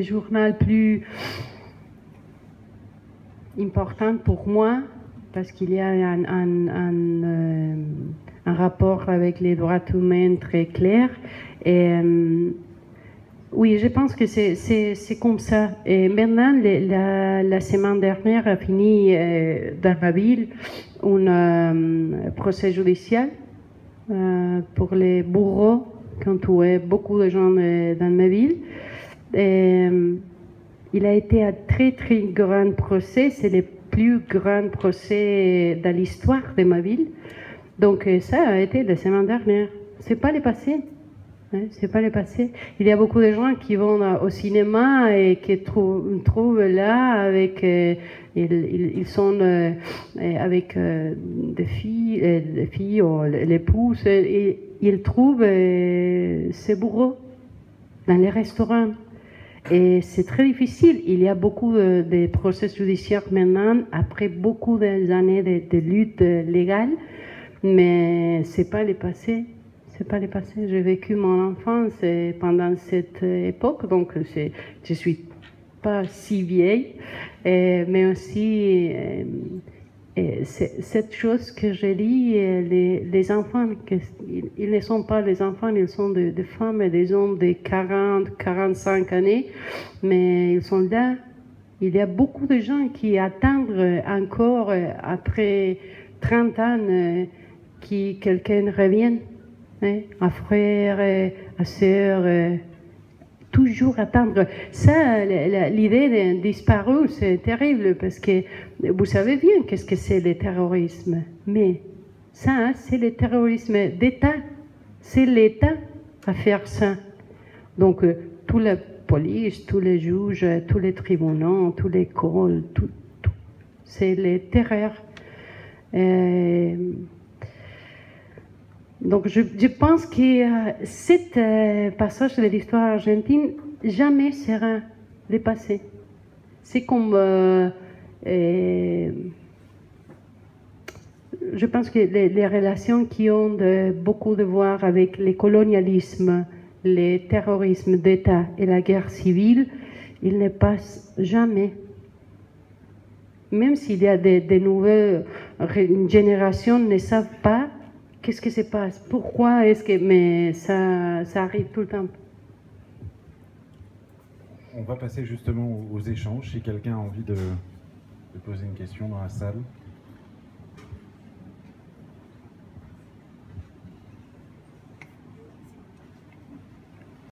journal plus important pour moi parce qu'il y a un rapport avec les droits humains très clair. Et oui, je pense que c'est comme ça. Et maintenant, la semaine dernière a fini dans ma ville un procès judiciaire pour les bourreaux qui ont tué beaucoup de gens dans ma ville. Et, il a été un très très grand procès, c'est le plus grand procès de l'histoire de ma ville. Donc ça a été la semaine dernière. C'est pas le passé. Hein, c'est pas le passé. Il y a beaucoup de gens qui vont au cinéma et qui trouvent là avec ils sont avec des filles ou l'épouse et ils trouvent ces bourreaux dans les restaurants. Et c'est très difficile. Il y a beaucoup de procès judiciaires maintenant, après beaucoup d'années de lutte légale, mais c'est pas le passé. C'est pas le passé. J'ai vécu mon enfance pendant cette époque, donc je suis pas si vieille, mais aussi cette chose que je lis, les enfants, ils ne sont pas les enfants, ils sont des femmes et des hommes de 40, 45 années, mais ils sont là. Il y a beaucoup de gens qui attendent encore, après 30 ans, que quelqu'un revienne, hein, un frère, une sœur, toujours attendre. Ça, l'idée de disparu, c'est terrible parce que vous savez bien qu'est-ce que c'est le terrorisme. Mais ça, c'est le terrorisme d'État. C'est l'État à faire ça. Donc, toute la police, tous les juges, tous les tribunaux, tous les écoles, tout, c'est le terreur. Donc, je pense que ce passage de l'histoire argentine jamais sera dépassé. C'est comme... je pense que les relations qui ont beaucoup de voir avec le colonialisme, le terrorisme d'État et la guerre civile, ils ne passent jamais. Même s'il y a des nouvelles générations ne savent pas qu'est-ce qui se passe, pourquoi est-ce que... Mais ça arrive tout le temps. On va passer justement aux échanges, si quelqu'un a envie de poser une question dans la salle.